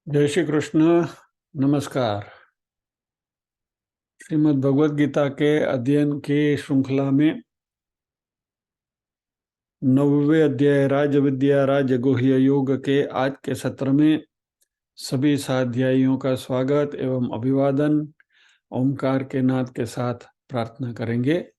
जय श्री कृष्ण। नमस्कार। श्रीमद् भगवद गीता के अध्ययन की श्रृंखला में 9वें अध्याय राज विद्या राजगुह्य योग के आज के सत्र में सभी साध्यायियों का स्वागत एवं अभिवादन ओंकार के नाद के साथ प्रार्थना करेंगे।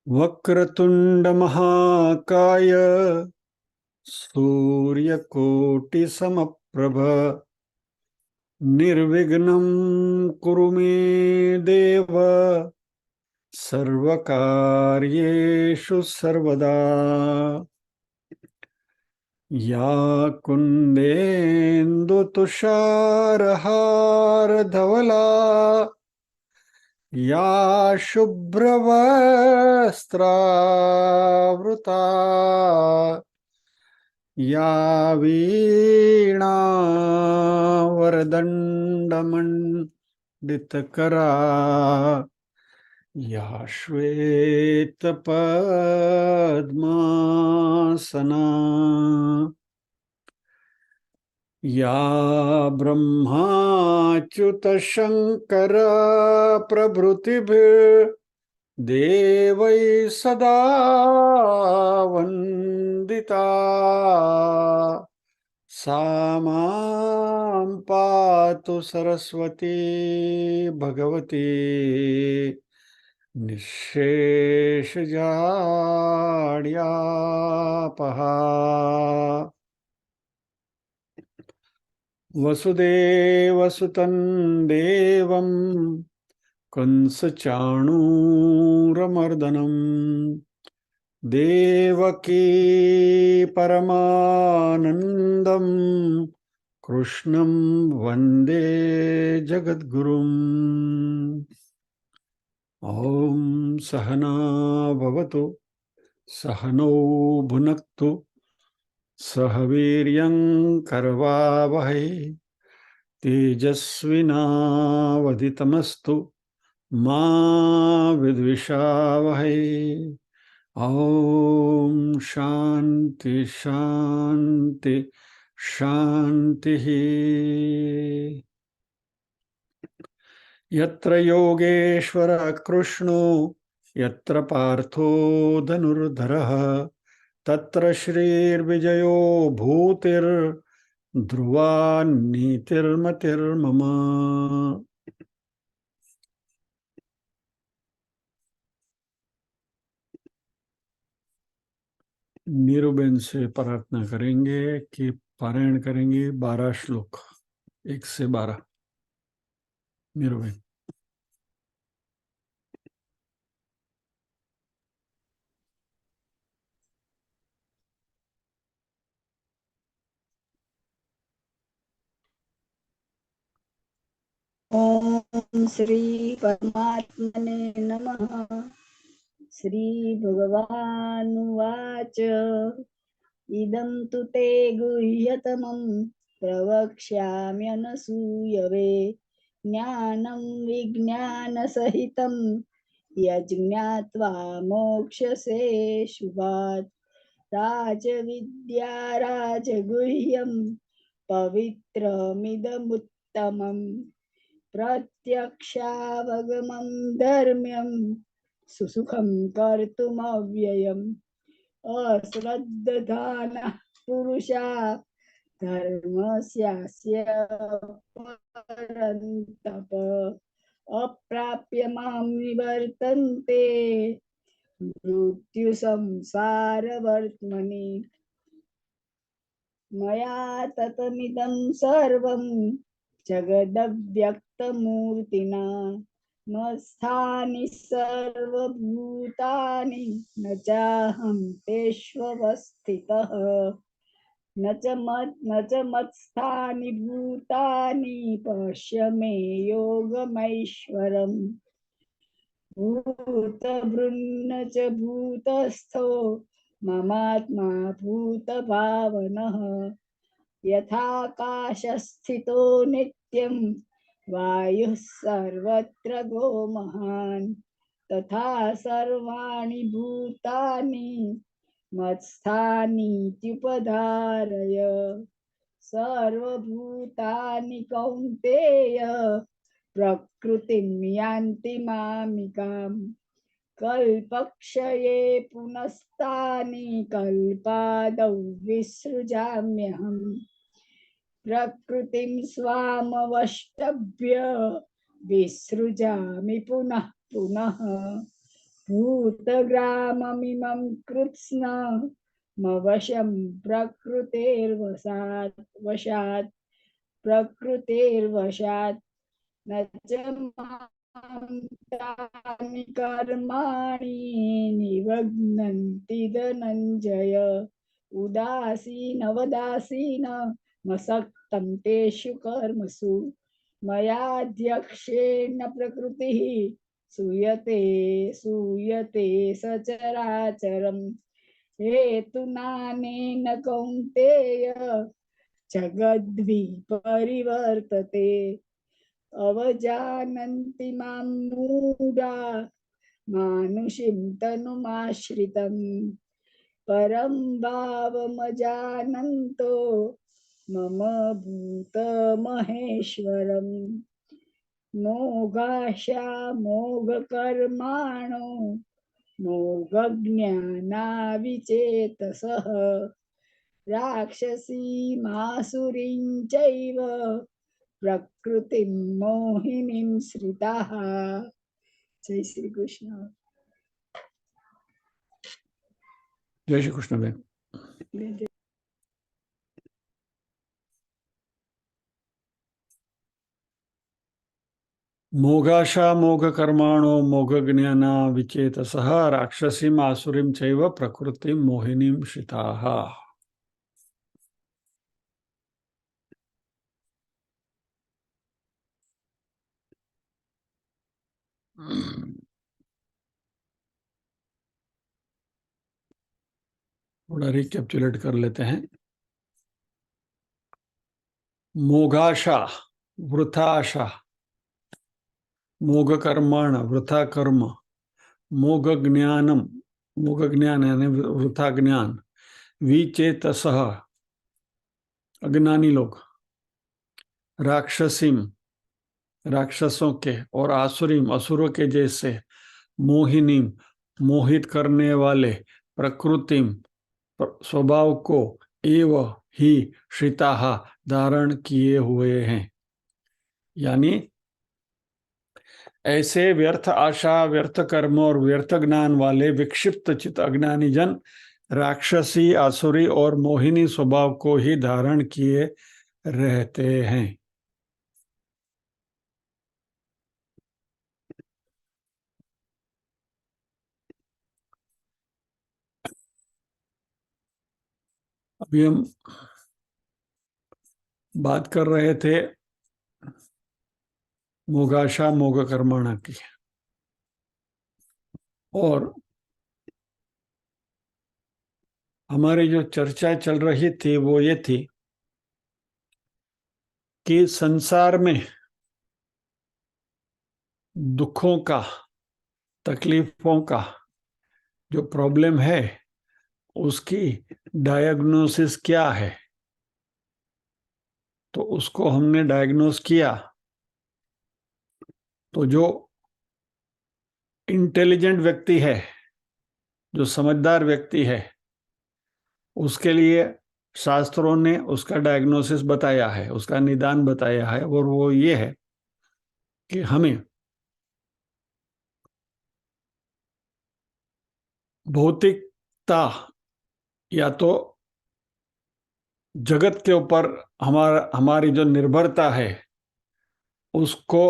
वक्रतुंड महाकाय सूर्यकोटि समप्रभ निर्विघ्नं कुरु मे देव सर्वकार्येषु सर्वदा। या कुन्देन्दु तुषारहार धवला या शुभ्रवस्त्रावृता या वीणावरदण्डमण्डितकरा या श्वेतपद्मासना या ब्रह्माच्युतशङ्कर प्रभृतिभिर्देवैः सदा वन्दिता सा मां पातु सरस्वती भगवती निःशेषजाड्यापहा। वसुदेवसुतं देवं कंसचाणूरमर्दनं देवकी परमानन्दं कृष्णं वन्दे जगद्गुरुम्। ॐ सहना भवतु सहनौ भुनक्तु सह वीर्यं करवावहै तेजस्विनावधितमस्तु मा विद्विषावहै। ॐ शान्ति शान्ति शान्तिः। यत्र योगेश्वरः कृष्णो यत्र पार्थो धनुर्धरः तत्र श्रीर्विजयो भूतिर्ध्रुवा नीतिर्मतिर्मम। नीरूबेन से प्रार्थना करेंगे कि पारायण करेंगे 12 श्लोक 1 से 12। नीरूबेन। ओम श्री परमात्मने नमः। श्री भगवानुवाच इदं तु ते गुह्यतमं प्रवक्ष्याम्यनसूयवे ज्ञानं विज्ञानसहितं यज्ञात्वा मोक्ष्यसे शुभात्। राजविद्या राजगुह्यं पवित्रमिदमुत्तमम् प्रत्यक्षावगमं धर्म्यं सुसुखं कर्तुमव्ययम्। अश्रद्धधानः पुरुषा धर्मस्यास्य परन्तप अप्राप्य मां निवर्तन्ते मृत्यु संसार वर्त्मनि मया ततमिदं सर्वं जगदव्यक्तमूर्तिना मत्स्थानि सर्वभूतानि न चाहं तेष्वस्थितः न च मत्स्थानि भूतानि पश्य मे योगमैश्वरम् भूतभृन्न च भूतस्थो ममात्मा भूतभावनः यथाकाशस्थितो नित्यं वायुः सर्वत्र गो महान् तथा सर्वाणि भूतानि मत्स्थानीत्युपधारय सर्वभूतानि कौन्तेय प्रकृतिं यान्ति मामिकाम् कल्पक्षये पुनस्तानि कल्पादौ विसृजाम्यहम् प्रकृतिं स्वामवष्टभ्य विसृजामि पुनः पुनः भूतग्राममिमं कृत्स्नमवशं प्रकृतेर्वशात् न च मां तानि कर्माणि निबध्नन्ति धनञ्जय उदासीनवदासीन मसक्तं तेषु कर्मसु मयाध्यक्षेण प्रकृतिः सूयते सचराचरम् हेतुनानेन कौन्तेय जगद्वि परिवर्तते अवजानन्ति मां मूढा मानुषीं तनुमाश्रितम् परं भावमजानन्तो मम भूतमहेश्वरम् मोघकर्माणो मोघज्ञानाविचेतसः राक्षसीमासुरीं चैव प्रकृतिं मोहिनीं श्रिताः। जय श्री कृष्ण। जय श्री कृष्ण बहन। मोघाशा मोघ कर्माणो मोघ ज्ञाना विचेतसः राक्षसीम आसुरीम चैव प्रकृतिम मोहिनीम श्रिताः। थोड़ा रिकैप्चुलेट कर लेते हैं। मोघाशा वृथा आशा, मोघ कर्माण वृथा कर्म, मोघ ज्ञानम मोघ ज्ञान यानी वृथा ज्ञान, विचेतसः अज्ञानी लोग, राक्षसीम राक्षसों के और आसुरीम असुरों के जैसे, मोहिनीम मोहित करने वाले, प्रकृतिम स्वभाव को, एव ही श्रिताः धारण किए हुए हैं। यानी ऐसे व्यर्थ आशा, व्यर्थ कर्म और व्यर्थ ज्ञान वाले विक्षिप्त चित्त अज्ञानी जन राक्षसी, आसुरी और मोहिनी स्वभाव को ही धारण किए रहते हैं। अभी हम बात कर रहे थे मोगाशा मोग कर्मणा की, और हमारी जो चर्चा चल रही थी वो ये थी कि संसार में दुखों का, तकलीफों का जो प्रॉब्लम है उसकी डायग्नोसिस क्या है। तो उसको हमने डायग्नोस किया तो जो इंटेलिजेंट व्यक्ति है, जो समझदार व्यक्ति है, उसके लिए शास्त्रों ने उसका डायग्नोसिस बताया है, उसका निदान बताया है, और वो ये है कि हमें भौतिकता या तो जगत के ऊपर हमारी जो निर्भरता है उसको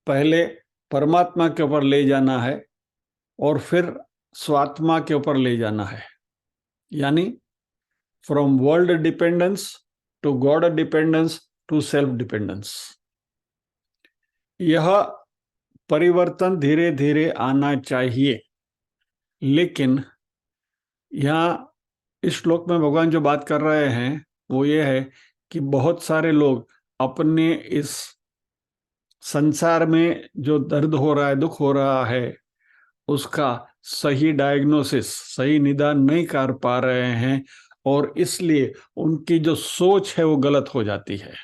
पहले परमात्मा के ऊपर ले जाना है और फिर स्वात्मा के ऊपर ले जाना है, यानी from world dependence to God dependence to self dependence. यह परिवर्तन धीरे धीरे आना चाहिए, लेकिन यहाँ इस श्लोक में भगवान जो बात कर रहे हैं वो ये है कि बहुत सारे लोग अपने इस संसार में जो दर्द हो रहा है, दुख हो रहा है, उसका सही डायग्नोसिस, सही निदान नहीं कर पा रहे हैं और इसलिए उनकी जो सोच है वो गलत हो जाती है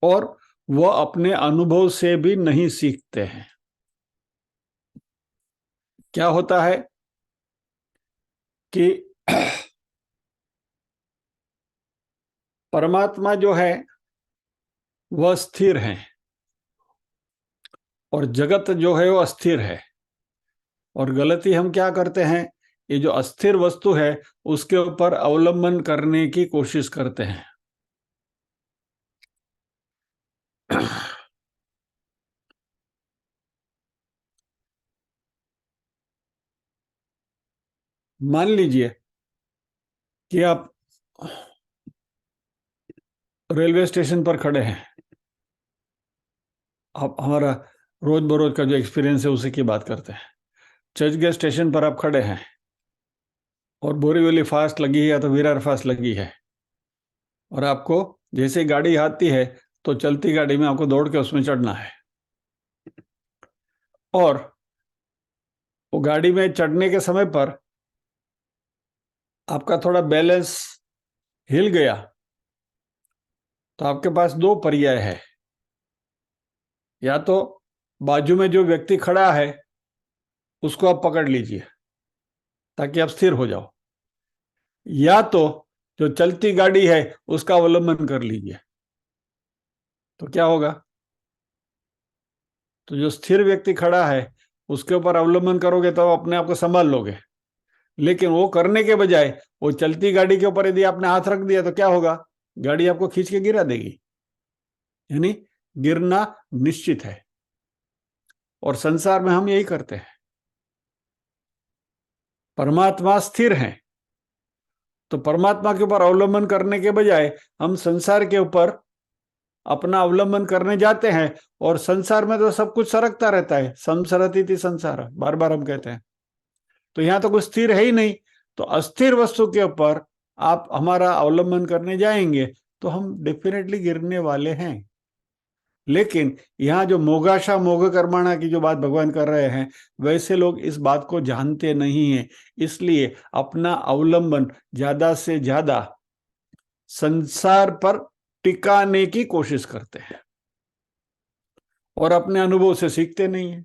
और वो अपने अनुभव से भी नहीं सीखते हैं। क्या होता है कि परमात्मा जो है वह स्थिर है और जगत जो है वो अस्थिर है, और गलती हम क्या करते हैं, ये जो अस्थिर वस्तु है उसके ऊपर अवलंबन करने की कोशिश करते हैं। मान लीजिए कि आप रेलवे स्टेशन पर खड़े हैं, आप हमारा रोज बरोज का जो एक्सपीरियंस है उसी की बात करते हैं। चर्चगेट स्टेशन पर आप खड़े हैं और बोरीवली फास्ट लगी है या तो विरार फास्ट लगी है, और आपको जैसे ही गाड़ी आती है तो चलती गाड़ी में आपको दौड़ के उसमें चढ़ना है, और वो गाड़ी में चढ़ने के समय पर आपका थोड़ा बैलेंस हिल गया तो आपके पास दो पर्याय है, या तो बाजू में जो व्यक्ति खड़ा है उसको आप पकड़ लीजिए ताकि आप स्थिर हो जाओ, या तो जो चलती गाड़ी है उसका अवलंबन कर लीजिए। तो क्या होगा, तो जो स्थिर व्यक्ति खड़ा है उसके ऊपर अवलंबन करोगे तो अपने आप को संभाल लोगे, लेकिन वो करने के बजाय वो चलती गाड़ी के ऊपर यदि आपने हाथ रख दिया तो क्या होगा, गाड़ी आपको खींच के गिरा देगी, यानी गिरना निश्चित है। और संसार में हम यही करते हैं। परमात्मा स्थिर है तो परमात्मा के ऊपर अवलंबन करने के बजाय हम संसार के ऊपर अपना अवलंबन करने जाते हैं, और संसार में तो सब कुछ सरकता रहता है, संसरति थी संसार, बार बार हम कहते हैं। तो यहां तो कुछ स्थिर है ही नहीं, तो अस्थिर वस्तु के ऊपर आप हमारा अवलंबन करने जाएंगे तो हम डेफिनेटली गिरने वाले हैं। लेकिन यहाँ जो मोगाशा मोग कर्माणा की जो बात भगवान कर रहे हैं, वैसे लोग इस बात को जानते नहीं हैं, इसलिए अपना अवलंबन ज्यादा से ज्यादा संसार पर टिकाने की कोशिश करते हैं और अपने अनुभव से सीखते नहीं है।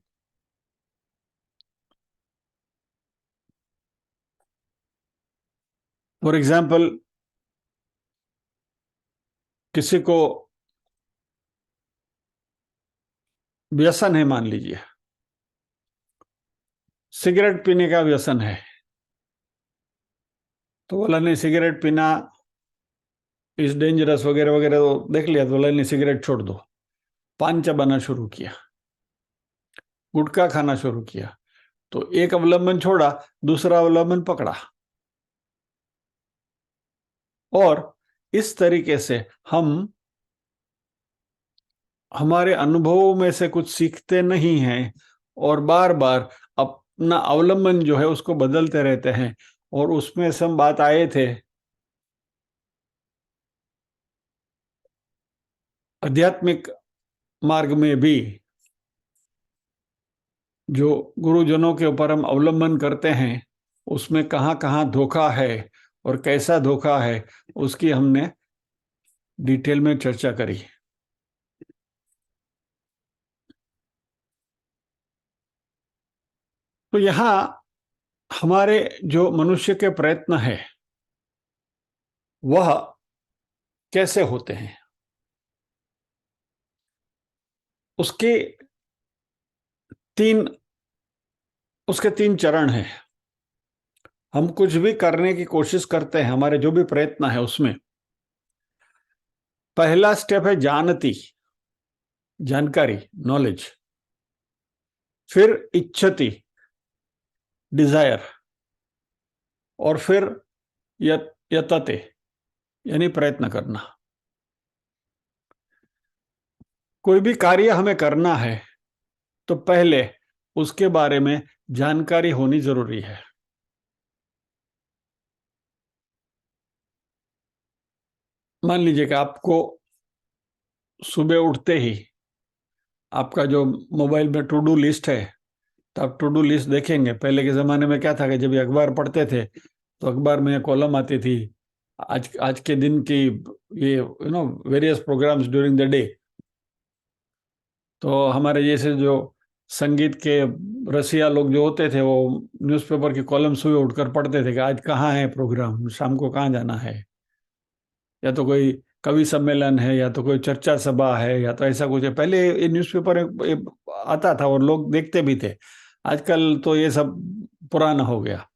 फॉर एग्जाम्पल, किसी को व्यसन है, मान लीजिए सिगरेट पीने का व्यसन है, तो बोला नहीं सिगरेट पीना इज डेंजरस वगैरह वगैरह, तो देख लिया तो बोला नहीं सिगरेट छोड़ दो। पान चबाना शुरू किया, गुटखा खाना शुरू किया, तो एक अवलंबन छोड़ा, दूसरा अवलंबन पकड़ा, और इस तरीके से हम हमारे अनुभवों में से कुछ सीखते नहीं हैं और बार बार अपना अवलंबन जो है उसको बदलते रहते हैं। और उसमें से हम बात आए थे आध्यात्मिक मार्ग में भी जो गुरुजनों के ऊपर हम अवलंबन करते हैं उसमें कहाँ कहाँ धोखा है और कैसा धोखा है, उसकी हमने डिटेल में चर्चा करी। तो यहाँ हमारे जो मनुष्य के प्रयत्न है वह कैसे होते हैं, उसके तीन उसके तीन चरण हैं। हम कुछ भी करने की कोशिश करते हैं, हमारे जो भी प्रयत्न है उसमें पहला स्टेप है जानती, जानकारी, नॉलेज। फिर इच्छति, डिजायर। और फिर यतते, यानी प्रयत्न करना। कोई भी कार्य हमें करना है तो पहले उसके बारे में जानकारी होनी जरूरी है। मान लीजिए कि आपको सुबह उठते ही आपका जो मोबाइल में टू डू लिस्ट है, तो आप टू डू लिस्ट देखेंगे। पहले के जमाने में क्या था कि जब ये अखबार पढ़ते थे तो अखबार में कॉलम आती थी, आज आज के दिन की, ये various programmes during the day. तो हमारे जैसे जो संगीत के रसिया लोग जो होते थे वो न्यूज़पेपर की कॉलम सुबह उठकर पढ़ते थे कि आज कहाँ है प्रोग्राम, शाम को कहाँ जाना है, या तो कोई कवि सम्मेलन है, या तो कोई चर्चा सभा है, या तो ऐसा कुछ है। पहले ये न्यूज़पेपर आता था और लोग देखते भी थे। आजकल तो ये सब पुराना हो गया।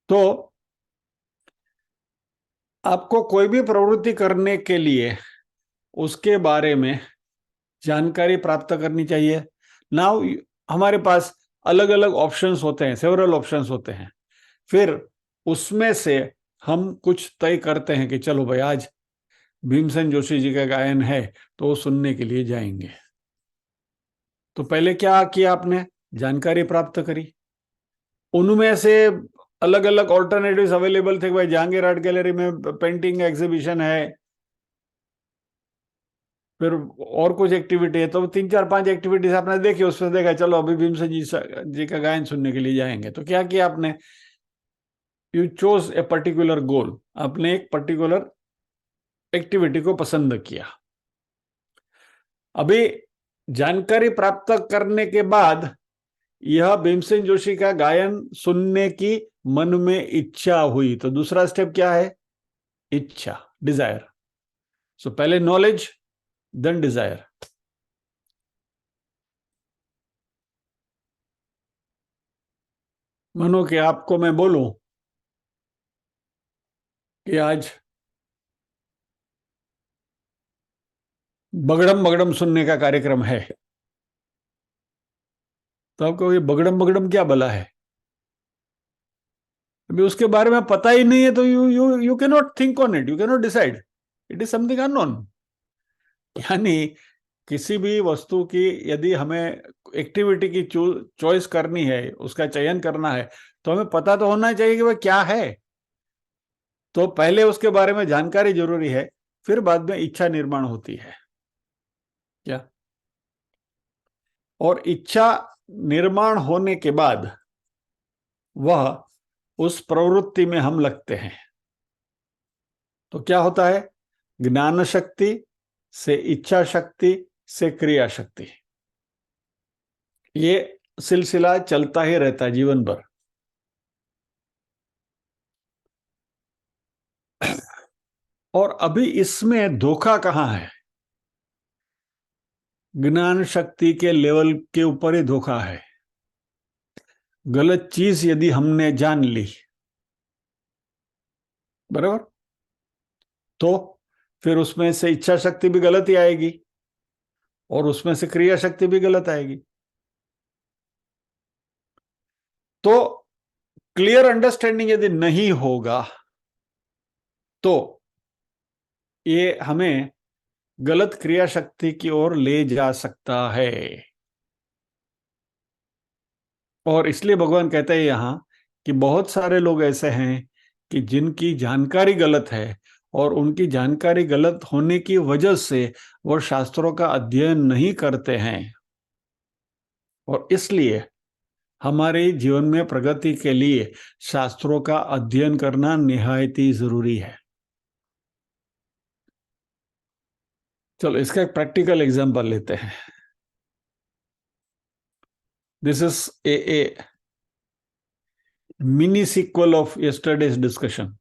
तो आपको कोई भी प्रवृत्ति करने के लिए उसके बारे में जानकारी प्राप्त करनी चाहिए। नाउ हमारे पास अलग अलग ऑप्शंस होते हैं, सेवरल ऑप्शंस होते हैं। फिर उसमें से हम कुछ तय करते हैं कि चलो भाई आज भीमसेन जोशी जी का गायन है तो वो सुनने के लिए जाएंगे। तो पहले क्या किया आपने, जानकारी प्राप्त करी। उनमें से अलग अलग ऑल्टरनेटिव्स अवेलेबल थे कि भाई जहांगीर आर्ट गैलरी में पेंटिंग एग्जीबिशन है, फिर और कुछ एक्टिविटी है। तो 3 4 5 एक्टिविटीज आपने देखी, उसमें देखा चलो अभी भीमसेन जी का गायन सुनने के लिए जाएंगे। तो क्या किया आपने, you chose a particular goal, आपने एक पर्टिकुलर एक्टिविटी को पसंद किया। अभी जानकारी प्राप्त करने के बाद यह भीमसेन जोशी का गायन सुनने की मन में इच्छा हुई, तो दूसरा स्टेप क्या है, इच्छा, डिजायर। सो पहले नॉलेज, देन डिजायर। मानो कि आपको मैं बोलूं कि आज बगड़म बगड़म सुनने का कार्यक्रम है, तो आपको ये बगड़म बगड़म क्या भला है, अभी उसके बारे में पता ही नहीं है, तो you you you can not think on it, you can not decide, it is something unknown. यानी किसी भी वस्तु की यदि हमें एक्टिविटी की चॉइस करनी है, उसका चयन करना है, तो हमें पता तो होना चाहिए कि वह क्या है। तो पहले उसके बारे में जानकारी जरूरी है, फिर बाद में इच्छा निर्माण होती है क्या। और इच्छा निर्माण होने के बाद वह उस प्रवृत्ति में हम लगते हैं। तो क्या होता है, ज्ञान शक्ति से इच्छा शक्ति से क्रिया शक्ति, ये सिलसिला चलता ही रहता है जीवन भर। और अभी इसमें धोखा कहां है, ज्ञान शक्ति के लेवल के ऊपर ही धोखा है। गलत चीज यदि हमने जान ली, बराबर, तो फिर उसमें से इच्छा शक्ति भी गलत ही आएगी और उसमें से क्रिया शक्ति भी गलत आएगी। तो क्लियर अंडरस्टैंडिंग यदि नहीं होगा तो ये हमें गलत क्रिया शक्ति की ओर ले जा सकता है। और इसलिए भगवान कहते हैं यहां कि बहुत सारे लोग ऐसे हैं कि जिनकी जानकारी गलत है, और उनकी जानकारी गलत होने की वजह से वो शास्त्रों का अध्ययन नहीं करते हैं। और इसलिए हमारे जीवन में प्रगति के लिए शास्त्रों का अध्ययन करना निहायत ही जरूरी है। चलो इसका एक प्रैक्टिकल एग्जांपल लेते हैं। This is a mini sequel of yesterday's discussion.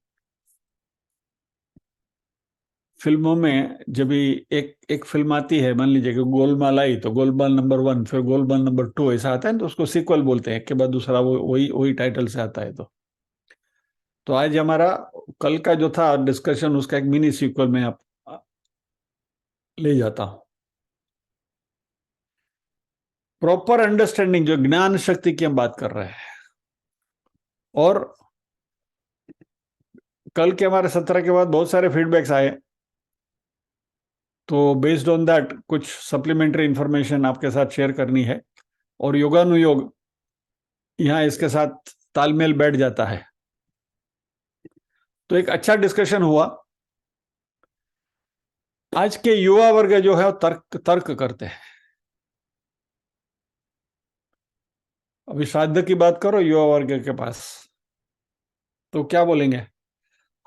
फिल्मों में जब भी एक एक फिल्म आती है, मान लीजिए कि गोलमाल आई, तो गोलमाल नंबर 1, फिर गोलमाल नंबर 2, ऐसा आता है, तो उसको सीक्वल बोलते हैं, एक के बाद दूसरा वो वही वही टाइटल से आता है। तो तो आज हमारा कल का जो था डिस्कशन, उसका एक मिनी सीक्वल में आप ले जाता हूं। प्रॉपर अंडरस्टैंडिंग, जो ज्ञान शक्ति की हम बात कर रहे हैं, और कल के हमारे सत्र के बाद बहुत सारे फीडबैक्स आए, तो बेस्ड ऑन दैट कुछ सप्लीमेंट्री इंफॉर्मेशन आपके साथ शेयर करनी है, और योगानुयोग यहाँ इसके साथ तालमेल बैठ जाता है। तो एक अच्छा डिस्कशन हुआ। आज के युवा वर्ग जो है वो तर्क तर्क करते हैं। अभी श्राद्ध की बात करो युवा वर्ग के पास, तो क्या बोलेंगे?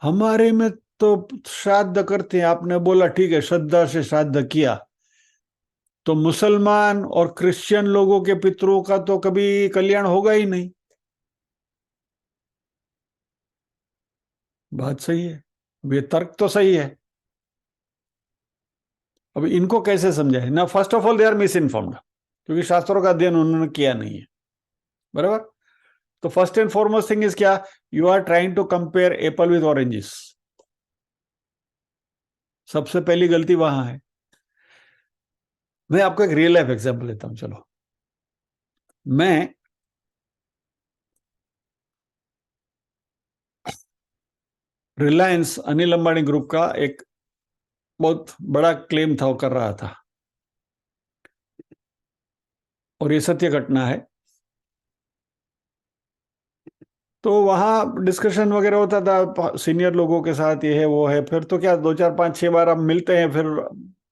हमारे में तो श्राद्ध करते हैं, आपने बोला ठीक है श्रद्धा से श्राद्ध किया, तो मुसलमान और क्रिश्चियन लोगों के पितरों का तो कभी कल्याण होगा ही नहीं। बात सही है, ये तर्क तो सही है। अब इनको कैसे समझाए ना? First of all they are misinformed, क्योंकि शास्त्रों का अध्ययन उन्होंने किया नहीं है, बराबर। तो first and foremost thing is क्या? You are trying to compare apple with oranges. सबसे पहली गलती वहां है। मैं आपको एक रियल लाइफ एग्जांपल देता हूं, चलो। मैं रिलायंस अनिल अंबानी ग्रुप का एक बहुत बड़ा क्लेम था, वो कर रहा था, और ये सत्य घटना है। तो वहां डिस्कशन वगैरह होता था सीनियर लोगों के साथ, ये है वो है, फिर तो क्या 2 4 5 6 बार हम मिलते हैं, फिर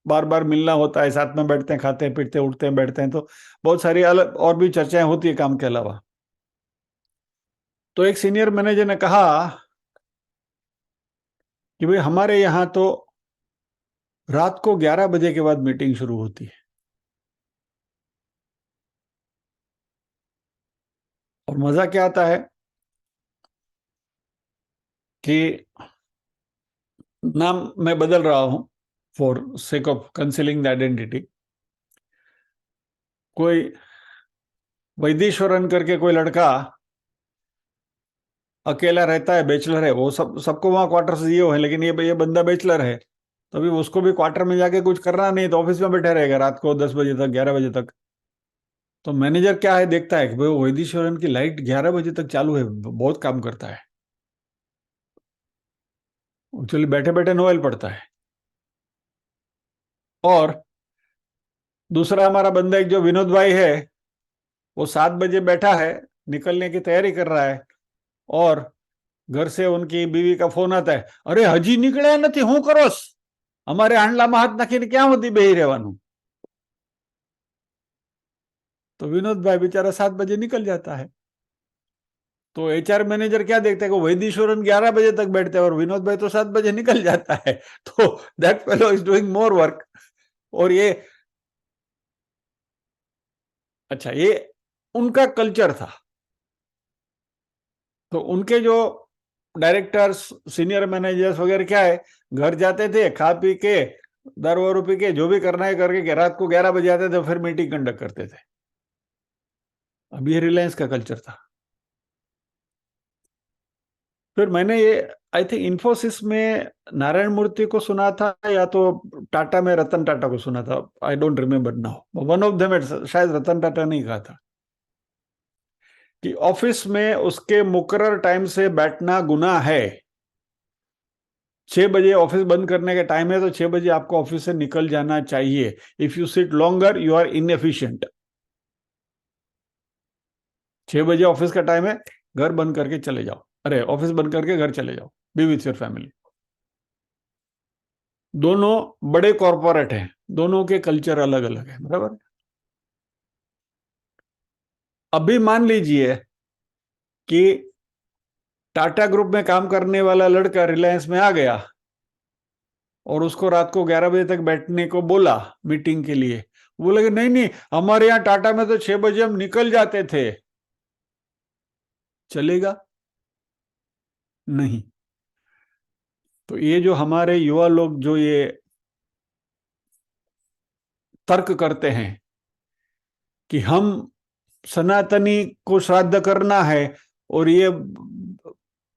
बार बार मिलना होता है, साथ में बैठते हैं, खाते हैं पीटते हैं, उठते हैं बैठते हैं, तो बहुत सारी अलग और भी चर्चाएं होती है काम के अलावा। तो एक सीनियर मैनेजर ने कहा कि भाई हमारे यहाँ तो रात को 11 बजे के बाद मीटिंग शुरू होती है, और मजा क्या आता है कि नाम मैं बदल रहा हूं for sake of concealing the identity. कोई वैदीश्वरन करके कोई लड़का अकेला रहता है, बैचलर है, वो सबको वहां क्वार्टर्स दिए हुए हैं, लेकिन ये बंदा बैचलर है, तो अभी उसको भी क्वार्टर में जाके कुछ करना नहीं, तो ऑफिस में बैठा रहेगा रात को 10 बजे तक, 11 बजे तक। तो मैनेजर क्या है, देखता है कि भाई वो वैदीश्वरन की लाइट 11 बजे तक चालू है, बहुत काम करता है, एक्चुअली बैठे बैठे नोवेल पढ़ता है। और दूसरा हमारा बंदा एक जो विनोद भाई है, वो 7 बजे बैठा है, निकलने की तैयारी कर रहा है, और घर से उनकी बीवी का फोन आता है, अरे हजी निकळ्या નથી, હું કરોસ? અમારે આંડલામાં હાથ નાખીને ક્યાં સુધી બેહી રહેવાનું? तो विनोद भाई बेचारा 7 बजे निकल जाता है। तो एचआर मैनेजर क्या देखते हैं कि वैदीश्वरन 11 बजे तक बैठते हैं, और विनोद भाई तो 7 बजे निकल जाता है, तो that fellow is doing more work. और ये अच्छा, ये उनका कल्चर था। तो उनके जो डायरेक्टर्स, सीनियर मैनेजर्स वगैरह क्या है, घर जाते थे, खा पी के, दारू वारू पी के, जो भी करना है करके रात को 11 बजे आते थे, फिर मीटिंग कंडक्ट करते थे। अब ये रिलायंस का कल्चर था। फिर मैंने ये आई थिंक इन्फोसिस में नारायण मूर्ति को सुना था, या तो टाटा में रतन टाटा को सुना था, I don't remember now, one of them, शायद रतन टाटा ने कहा था कि ऑफिस में उसके मुकर्रर टाइम से बैठना गुनाह है। 6 बजे ऑफिस बंद करने का टाइम है, तो 6 बजे आपको ऑफिस से निकल जाना चाहिए। If you sit longer you are inefficient. 6 बजे ऑफिस का टाइम है, घर बंद करके चले जाओ, अरे ऑफिस बंद करके घर चले जाओ, बी विथ योर फैमिली। दोनों बड़े कॉरपोरेट हैं, दोनों के कल्चर अलग अलग है, बराबर। अभी मान लीजिए कि टाटा ग्रुप में काम करने वाला लड़का रिलायंस में आ गया, और उसको रात को 11 बजे तक बैठने को बोला मीटिंग के लिए। बोले कि नहीं नहीं, हमारे यहाँ टाटा में तो 6 बजे हम निकल जाते थे। चलेगा? नहीं। तो ये जो हमारे युवा लोग जो ये तर्क करते हैं कि हम सनातनी को श्राद्ध करना है, और ये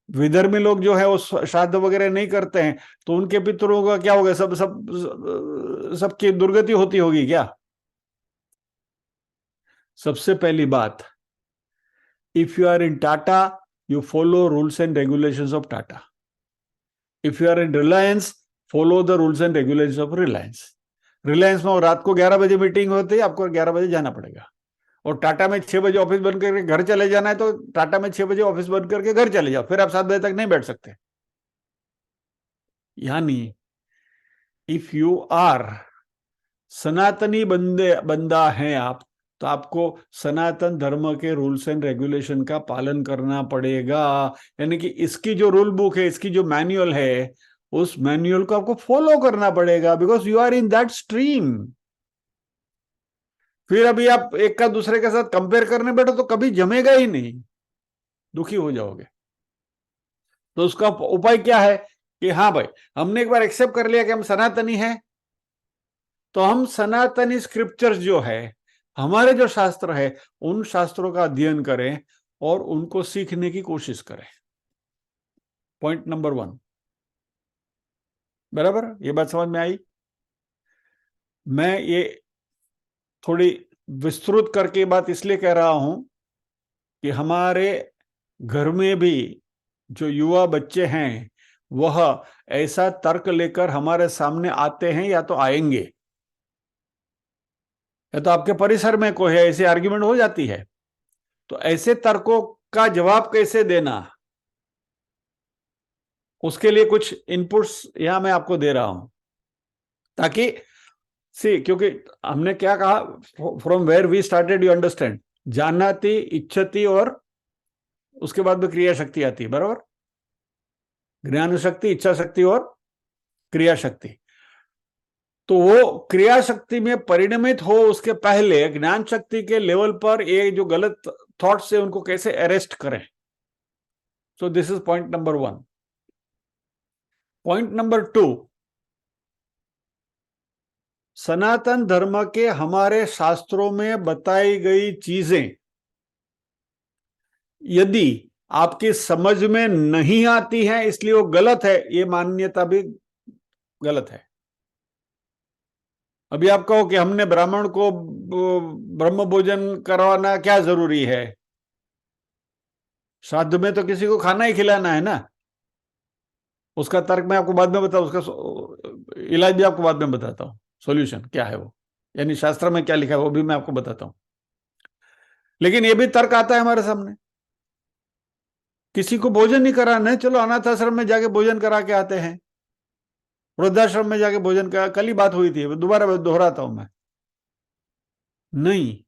विधर्मी लोग जो है वो श्राद्ध वगैरह नहीं करते हैं, तो उनके पितरों का क्या होगा, सबकी दुर्गति होती होगी क्या? सबसे पहली बात, if you are in Tata you follow rules and regulations of Tata. If you are in Reliance follow the rules and regulations of Reliance. Reliance में रात को 11 बजे मीटिंग होती है, आपको 11 बजे जाना पड़ेगा. और टाटा में 6 बजे ऑफिस बंद करके घर चले जाना है, तो टाटा में 6 बजे ऑफिस बंद करके घर चले जाओ, फिर आप 7 बजे तक नहीं बैठ सकते. यानी इफ यू आर सनातनी बंदा हैं आप, तो आपको सनातन धर्म के रूल्स एंड रेगुलेशन का पालन करना पड़ेगा. यानी कि इसकी जो रूल बुक है, इसकी जो मैन्युअल है, उस मैन्युअल को आपको फॉलो करना पड़ेगा, because you are in that stream. फिर अभी आप एक का दूसरे के साथ कंपेयर करने बैठो तो कभी जमेगा ही नहीं, दुखी हो जाओगे. तो उसका उपाय क्या है कि हाँ भाई, हमने एक बार एक्सेप्ट कर लिया कि हम सनातनी हैं, तो हम सनातनी स्क्रिप्चर्स जो है, हमारे जो शास्त्र है, उन शास्त्रों का अध्ययन करें और उनको सीखने की कोशिश करें. Point number 1. बराबर, ये बात समझ में आई? मैं ये थोड़ी विस्तृत करके बात इसलिए कह रहा हूं कि हमारे घर में भी जो युवा बच्चे हैं, वह ऐसा तर्क लेकर हमारे सामने आते हैं या तो आएंगे, या तो आपके परिसर में कोई है, ऐसी आर्ग्यूमेंट हो जाती है. तो ऐसे तर्कों का जवाब कैसे देना, उसके लिए कुछ इनपुट्स यहां मैं आपको दे रहा हूं, ताकि क्योंकि हमने क्या कहा, from where we started, you understand, जानाति, इच्छति और उसके बाद में क्रिया शक्ति आती है. बराबर, ज्ञान शक्ति, इच्छा शक्ति और क्रिया शक्ति. तो वो क्रिया शक्ति में परिणमित हो उसके पहले ज्ञान शक्ति के लेवल पर ये जो गलत थॉट्स है उनको कैसे अरेस्ट करें. सो this is point number 1. Point number 2, सनातन धर्म के हमारे शास्त्रों में बताई गई चीजें यदि आपकी समझ में नहीं आती हैं इसलिए वो गलत है, ये मान्यता भी गलत है. अभी आप कहो कि हमने ब्राह्मण को ब्रह्म भोजन करवाना क्या जरूरी है, श्राद्ध में तो किसी को खाना ही खिलाना है ना. उसका तर्क मैं आपको बाद में बताऊं, उसका इलाज भी आपको बाद में बताता हूं, सॉल्यूशन क्या है वो, यानी शास्त्र में क्या लिखा है वो भी मैं आपको बताता हूं. लेकिन ये भी तर्क आता है हमारे सामने, किसी को भोजन नहीं कराना है, चलो अनाथ आश्रम में जाके भोजन करा के आते हैं, वृद्धाश्रम में जाके भोजन करा. कल ही बात हुई थी, दोबारा दोहराता हूं मैं. नहीं,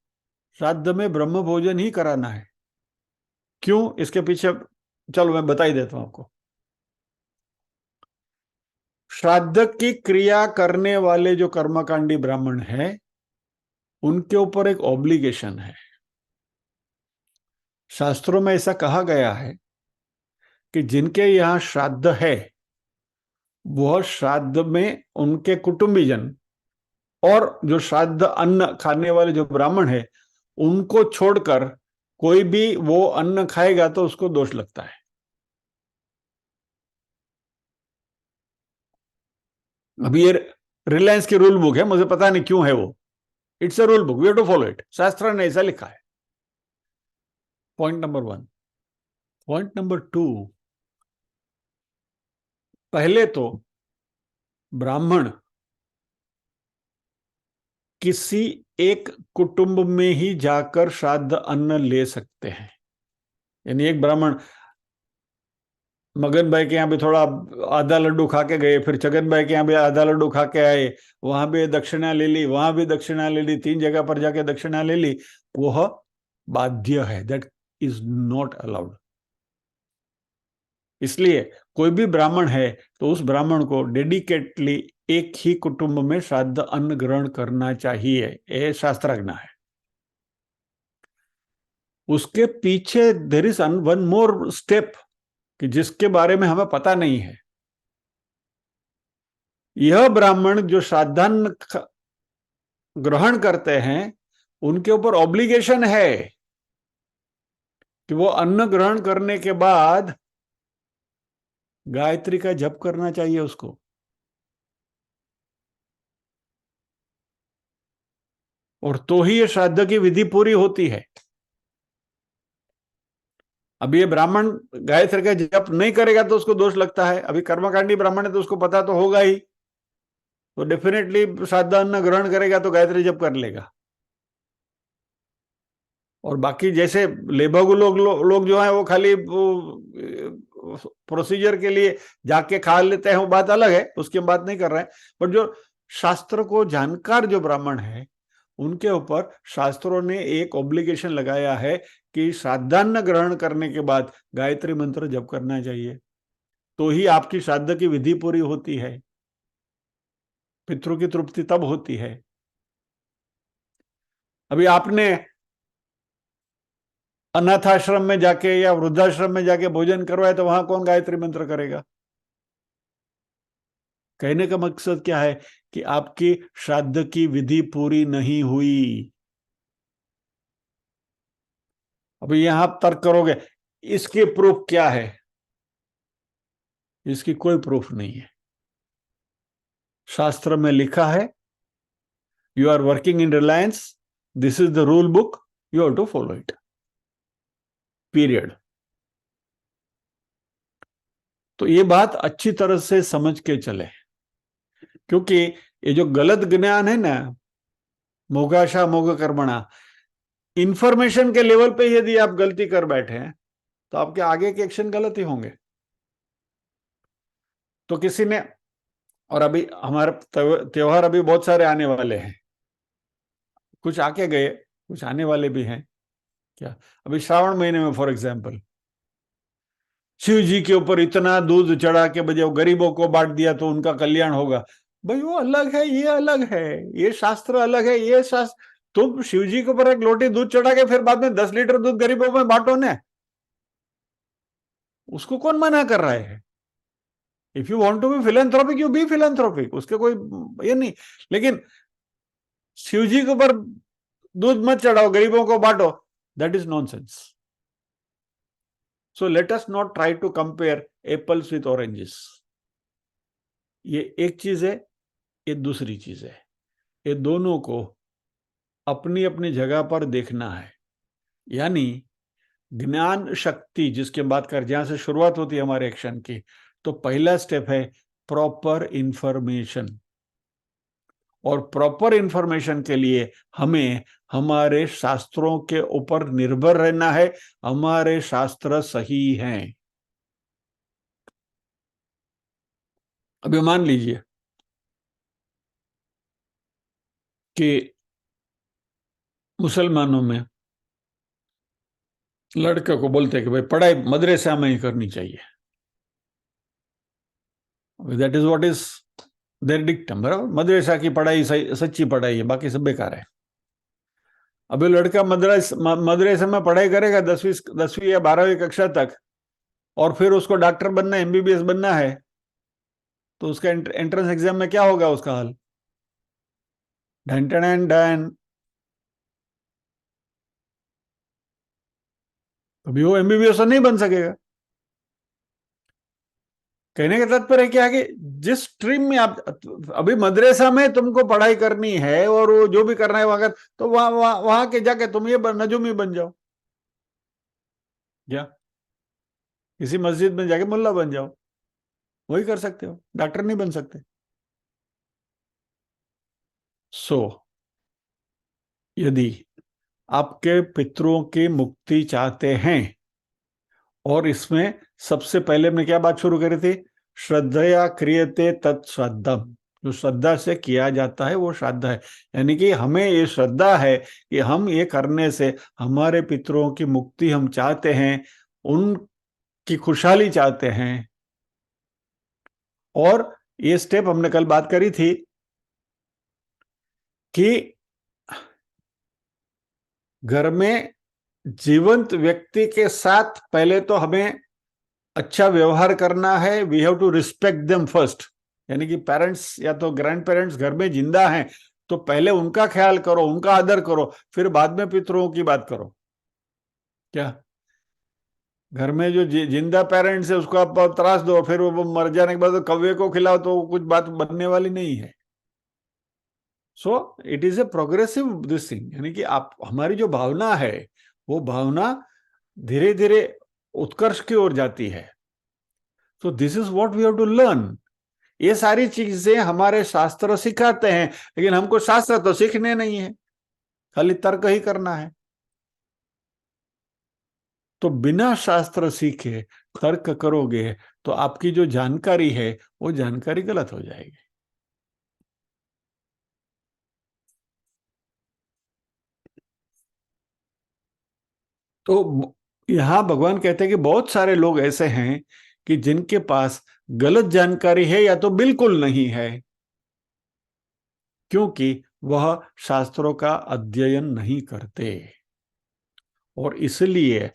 श्राद्ध में ब्रह्म भोजन ही कराना है. क्यों, इसके पीछे चलो मैं बता ही देता हूं आपको. श्राद्ध की क्रिया करने वाले जो कर्मकांडी ब्राह्मण हैं, उनके ऊपर एक ऑब्लिगेशन है. शास्त्रों में ऐसा कहा गया है कि जिनके यहां श्राद्ध है, वह श्राद्ध में उनके कुटुंबीजन और जो श्राद्ध अन्न खाने वाले जो ब्राह्मण है, उनको छोड़कर कोई भी वो अन्न खाएगा तो उसको दोष लगता है. अभी ये रिलायंस की रूल बुक है, मुझे पता नहीं क्यों है वो, it's a rule book, we have to follow it, शास्त्र ने ऐसा लिखा है. Point number 1. पॉइंट नंबर 2, पहले तो ब्राह्मण किसी एक कुटुंब में ही जाकर श्राद्ध अन्न ले सकते हैं. यानी एक ब्राह्मण मगन भाई के यहाँ भी थोड़ा आधा लड्डू खा के गए, फिर छगन भाई के यहाँ भी आधा लड्डू खा के आए, वहां भी दक्षिणा ले ली, वहां भी दक्षिणा ले ली, 3 जगह पर जाके दक्षिणा ले ली, वह बाध्य है, दैट इज नॉट अलाउड. इसलिए कोई भी ब्राह्मण है तो उस ब्राह्मण को डेडिकेटली एक ही कुटुंब में श्राद्ध अन्न ग्रहण करना चाहिए, ये शास्त्राज्ञा है. उसके पीछे there is one more step कि जिसके बारे में हमें पता नहीं है. यह ब्राह्मण जो श्राद्धान्न ग्रहण करते हैं, उनके ऊपर ऑब्लिगेशन है कि वो अन्न ग्रहण करने के बाद गायत्री का जप करना चाहिए उसको। और तो ही ये श्राद्ध की विधि पूरी होती है। अब ये ब्राह्मण गायत्री का जप नहीं करेगा तो उसको दोष लगता है। अभी कर्मकांडी ब्राह्मण है तो उसको पता तो होगा ही, तो डेफिनेटली श्राद्ध अन्न ग्रहण करेगा तो गायत्री जप कर लेगा। और बाकी जैसे लेबगु लोग जो है वो खाली प्रोसीजर के लिए जाके खा लेते हैं, वो बात अलग है, उसकी हम बात नहीं कर रहे हैं। बट जो शास्त्र को जानकार जो ब्राह्मण है उनके ऊपर शास्त्रों ने एक ऑब्लिगेशन लगाया है कि श्राद्धान्न ग्रहण करने के बाद गायत्री मंत्र जप करना चाहिए, तो ही आपकी श्राद्ध की विधि पूरी होती है, पितरों की तृप्ति तब होती है। अभी आपने अनाथाश्रम में जाके या वृद्धाश्रम में जाके भोजन करवाए तो वहां कौन गायत्री मंत्र करेगा? कहने का मकसद क्या है कि आपकी श्राद्ध की विधि पूरी नहीं हुई। अभी यहां तर्क करोगे इसकी प्रूफ क्या है? इसकी कोई प्रूफ नहीं है। शास्त्र में लिखा है, you are working in Reliance, this is the rule book, you have to follow it, period. तो ये बात अच्छी तरह से समझ के चले, क्योंकि ये जो गलत ज्ञान है ना, मोगाशा मोग कर्मणा, इंफॉर्मेशन के लेवल पे यदि आप गलती कर बैठे हैं तो आपके आगे के एक्शन गलत ही होंगे। तो किसी ने, और अभी हमारे त्योहार अभी बहुत सारे आने वाले हैं, कुछ आके गए, कुछ आने वाले भी हैं। क्या अभी श्रावण महीने में फॉर एग्जाम्पल शिव जी के ऊपर इतना दूध चढ़ा के बजे गरीबों को बांट दिया तो उनका कल्याण होगा। भाई वो अलग है, ये अलग है, ये शास्त्र अलग है, ये शास्त्र। तुम शिव जी के ऊपर एक लोटी दूध चढ़ा के फिर बाद में 10 लीटर दूध गरीबों में बांटो ने, उसको कौन मना कर रहा है? If you want to be philanthropic you be philanthropic, उसके कोई ये नहीं। लेकिन शिव जी के ऊपर दूध मत चढ़ाओ, गरीबों को बांटो, that is nonsense. So let us not try to compare apples with oranges. ये एक चीज है, ये दूसरी चीज है। ये दोनों को अपनी अपनी जगह पर देखना है। यानी ज्ञान शक्ति जिसके बात कर, जहां से शुरुआत होती है हमारे एक्शन की, तो पहला स्टेप है प्रॉपर इंफॉर्मेशन। और प्रॉपर इंफॉर्मेशन के लिए हमें हमारे शास्त्रों के ऊपर निर्भर रहना है। हमारे शास्त्र सही हैं। अभी मान लीजिए कि मुसलमानों में लड़के को बोलते हैं कि भाई पढ़ाई मदरसा में ही करनी चाहिए, that is what is their dictum, बराबर। मदरसा की पढ़ाई सच्ची पढ़ाई है, बाकी सब बेकार है। अभी लड़का मदरसे में पढ़ाई करेगा 10वीं या 12वीं कक्षा तक, और फिर उसको डॉक्टर बनना है, एमबीबीएस बनना है, तो उसका एंट्रेंस एग्जाम में क्या होगा उसका हाल? ढन ढन ढन। अभी वो एमबीबीएस नहीं बन सकेगा। कहने का तात्पर्य क्या है कि जिस स्ट्रीम में आप, अभी मदरसा में तुमको पढ़ाई करनी है और वो जो भी करना है वहां, तो वहां के जाके तुम ये नजूमी बन जाओ, क्या किसी मस्जिद में जाके मुल्ला बन जाओ, वही कर सकते हो, डॉक्टर नहीं बन सकते। सो यदि आपके पितरों की मुक्ति चाहते हैं, और इसमें सबसे पहले हमने क्या बात शुरू करी थी? श्रद्धया क्रियते तत्श्रद्धम, जो श्रद्धा से किया जाता है वो श्राद्ध है। यानी कि हमें ये श्रद्धा है कि हम ये करने से हमारे पितरों की मुक्ति हम चाहते हैं, उनकी खुशहाली चाहते हैं। और ये स्टेप हमने कल बात करी थी कि घर में जीवंत व्यक्ति के साथ पहले तो हमें अच्छा व्यवहार करना है। We have to respect them first. यानी कि पेरेंट्स या तो ग्रैंड पेरेंट्स घर में जिंदा हैं तो पहले उनका ख्याल करो, उनका आदर करो, फिर बाद में पितरों की बात करो। क्या घर में जो जिंदा पेरेंट्स है उसको आप त्रास दो, फिर वो मर जाने के बाद कौवे को खिलाओ, तो कुछ बात बनने वाली नहीं है। So it is a progressive this thing, यानी कि आप, हमारी जो भावना है वो भावना धीरे धीरे उत्कर्ष की ओर जाती है। So this is what we have to learn. ये सारी चीजें हमारे शास्त्र सिखाते हैं, लेकिन हमको शास्त्र तो सीखने नहीं है, खाली तर्क ही करना है। तो बिना शास्त्र सीखे तर्क करोगे तो आपकी जो जानकारी है वो जानकारी गलत हो जाएगी। तो यहां भगवान कहते हैं कि बहुत सारे लोग ऐसे हैं कि जिनके पास गलत जानकारी है या तो बिल्कुल नहीं है, क्योंकि वह शास्त्रों का अध्ययन नहीं करते। और इसलिए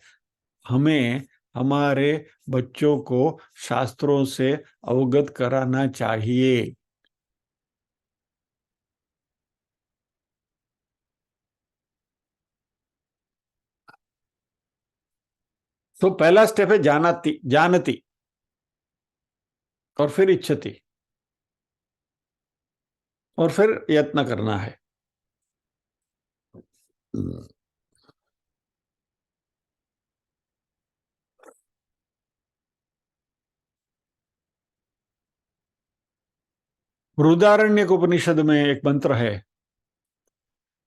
हमें हमारे बच्चों को शास्त्रों से अवगत कराना चाहिए। तो पहला स्टेप है जानती, जानती, और फिर इच्छति, और फिर यत्न करना है। बृहदारण्यक उपनिषद में एक मंत्र है,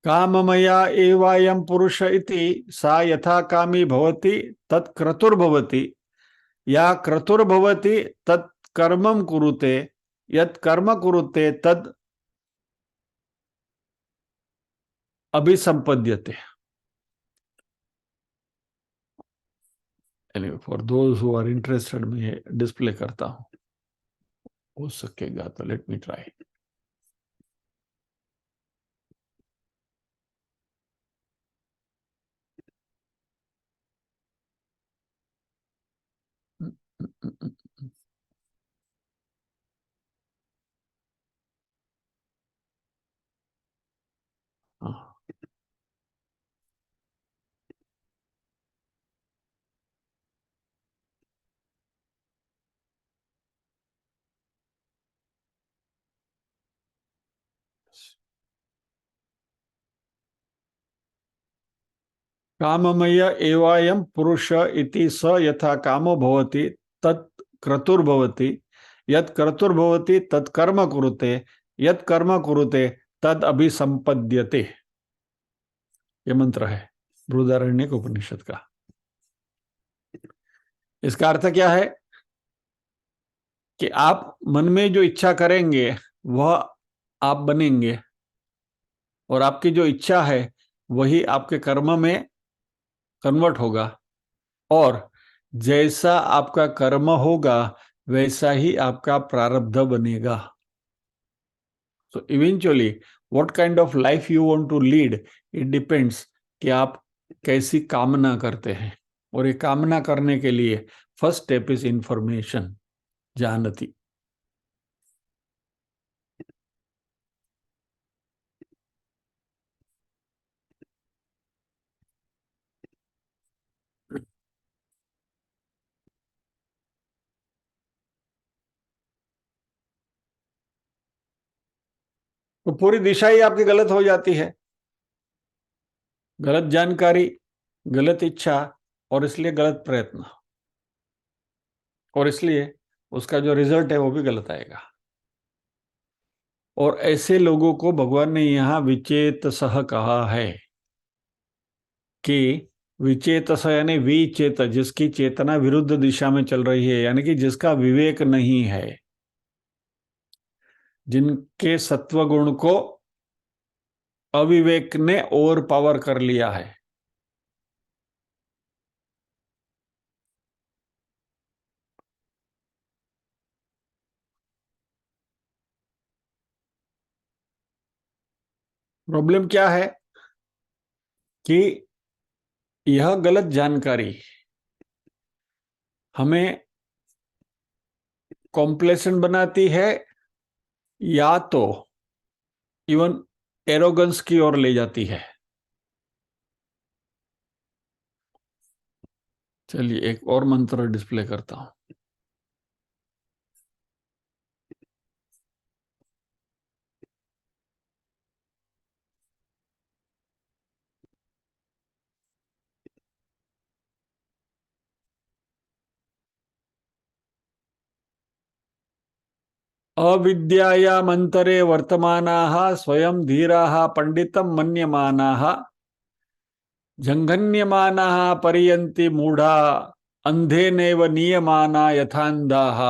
काममया एवायम पुरुष इति सा यथा कामी भवति तत् क्रतुर्भवति, या क्रतुर्भवति तत् कर्मं कुरुते, यत् कर्म कुरुते तद अभिसंपद्यते। For those who are interested मैं डिस्प्ले करता हूं, हो सकेगा तो लेट मी ट्राई। काममय एवायम पुरुष इति स यथा कामो भवति तत् क्रतुर्भवति, यत् क्रतुर्भवति तत् कर्म कुरुते, यत् कर्म कुरुते तद अभिसंपद्यते। ये मंत्र है बृहदारण्यक उपनिषद का। इसका अर्थ क्या है कि आप मन में जो इच्छा करेंगे वह आप बनेंगे, और आपकी जो इच्छा है वही आपके कर्म में कन्वर्ट होगा, और जैसा आपका कर्म होगा वैसा ही आपका प्रारब्ध बनेगा। So eventually, what kind of life you want to lead, it depends कि आप कैसी कामना करते हैं। और ये कामना करने के लिए फर्स्ट स्टेप इज इंफॉर्मेशन, जानती। तो पूरी दिशा ही आपकी गलत हो जाती है, गलत जानकारी, गलत इच्छा, और इसलिए गलत प्रयत्न, और इसलिए उसका जो रिजल्ट है वो भी गलत आएगा। और ऐसे लोगों को भगवान ने यहाँ विचेत सह कहा है कि विचेतस यानी विचेत, जिसकी चेतना विरुद्ध दिशा में चल रही है, यानी कि जिसका विवेक नहीं है, जिनके सत्व गुण को अविवेक ने ओवर पावर कर लिया है। प्रॉब्लम क्या है कि यह गलत जानकारी हमें कॉम्प्लेसेंट बनाती है, या तो इवन एरोगेंस की ओर ले जाती है। चलिए एक और मंत्र डिस्प्ले करता हूं। अविद्याया मंतरे वर्तमानाः स्वयं धीराः पंडितम मन्यमानाः जंघन्यमानाः परियन्ति मूढ़ा अंधेनेव नीयमाना यथांधाः।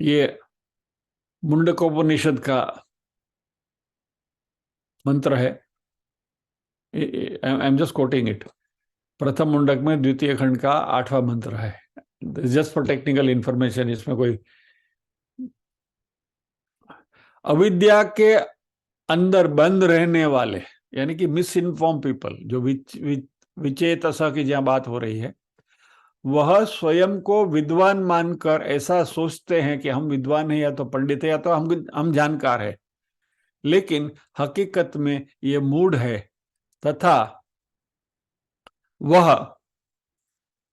ये मुंडकोपनिषद का मंत्र है। I am just coating it. प्रथम मुंडक में द्वितीय खंड का 8वां मंत्र है। जस्ट फॉर टेक्निकल इंफॉर्मेशन, इसमें कोई अविद्या के अंदर बंद रहने वाले यानी कि मिस इन्फॉर्म पीपल, जो विचेतसा की जहां बात हो रही है, वह स्वयं को विद्वान मानकर ऐसा सोचते हैं कि हम विद्वान हैं या तो पंडित है या तो हम जानकार है, लेकिन हकीकत में ये मूढ़ है तथा वह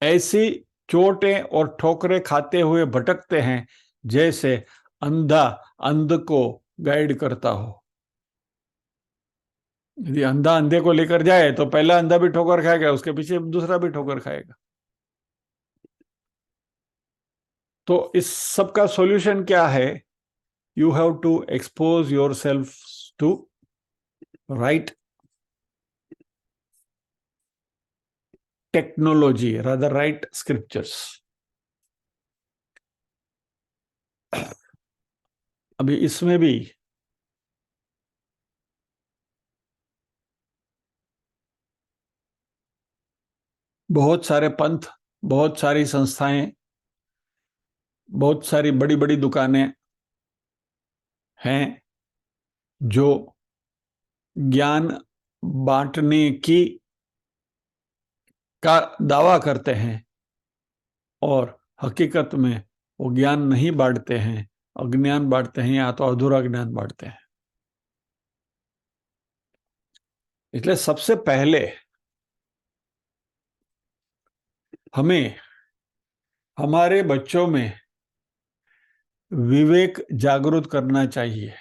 ऐसी चोटें और ठोकरें खाते हुए भटकते हैं जैसे अंधा अंध को गाइड करता हो। यदि अंधा अंधे को लेकर जाए तो पहला अंधा भी ठोकर खाएगा, उसके पीछे दूसरा भी ठोकर खाएगा। तो इस सब का सॉल्यूशन क्या है? You have to expose yourself to right technology, rather right scriptures. अभी इसमें भी बहुत सारे पंथ, बहुत सारी संस्थाएं, बहुत सारी बड़ी बड़ी दुकानें हैं जो ज्ञान बांटने की का दावा करते हैं और हकीकत में वो ज्ञान नहीं बांटते हैं, अज्ञान बांटते हैं या तो अधूरा ज्ञान बांटते हैं। इसलिए सबसे पहले हमें हमारे बच्चों में विवेक जागृत करना चाहिए,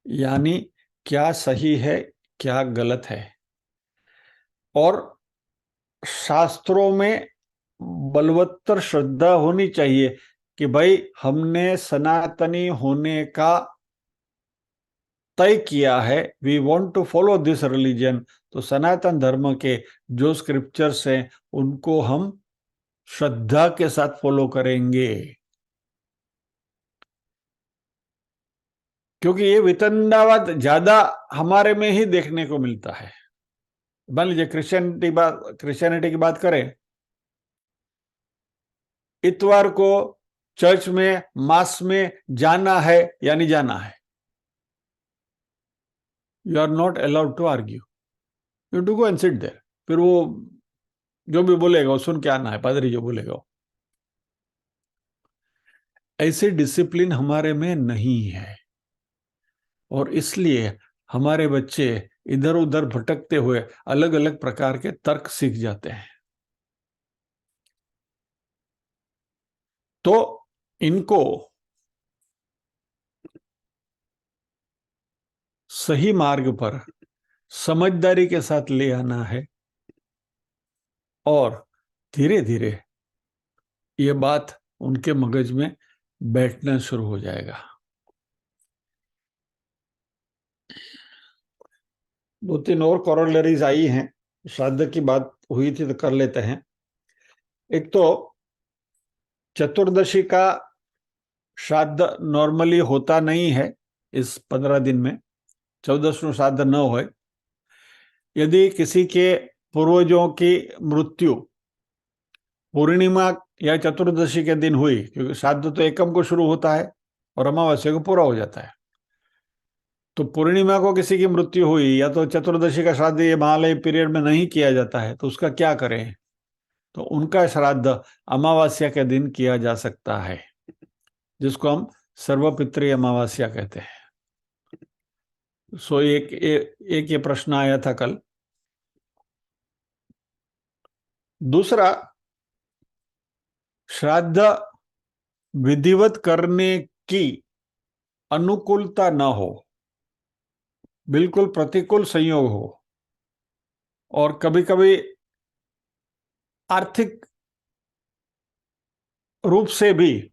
यानी क्या सही है क्या गलत है। और शास्त्रों में बलवत्तर श्रद्धा होनी चाहिए कि भाई हमने सनातनी होने का तय किया है, we want to follow this religion. तो सनातन धर्म के जो स्क्रिप्चर्स हैं उनको हम श्रद्धा के साथ फॉलो करेंगे, क्योंकि ये वितंडावाद ज्यादा हमारे में ही देखने को मिलता है। मान लीजिए क्रिश्चियनिटी की बात करें, इतवार को चर्च में मास में जाना है या नहीं जाना है, you are not allowed to argue, you to go and sit there. फिर वो जो भी बोलेगा वो सुन के आना है, पादरी जो बोलेगा। ऐसे डिसिप्लिन हमारे में नहीं है और इसलिए हमारे बच्चे इधर उधर भटकते हुए अलग अलग प्रकार के तर्क सीख जाते हैं। तो इनको सही मार्ग पर समझदारी के साथ ले आना है और धीरे धीरे ये बात उनके मगज में बैठना शुरू हो जाएगा। दो तीन और कॉरोलरीज आई हैं, श्राद्ध की बात हुई थी तो कर लेते हैं। एक तो चतुर्दशी का श्राद्ध नॉर्मली होता नहीं है इस 15 दिन में, 14 श्राद्ध न हो। यदि किसी के पूर्वजों की मृत्यु पूर्णिमा या चतुर्दशी के दिन हुई, क्योंकि श्राद्ध तो एकम को शुरू होता है और अमावस्या को पूरा हो जाता है, तो पूर्णिमा को किसी की मृत्यु हुई या तो चतुर्दशी का श्राद्ध ये महालय पीरियड में नहीं किया जाता है, तो उसका क्या करें? तो उनका श्राद्ध अमावस्या के दिन किया जा सकता है, जिसको हम सर्वपितृ अमावस्या कहते हैं। सो एक ये प्रश्न आया था कल। दूसरा, श्राद्ध विधिवत करने की अनुकूलता न हो, बिल्कुल प्रतिकूल संयोग हो, और कभी कभी आर्थिक रूप से भी,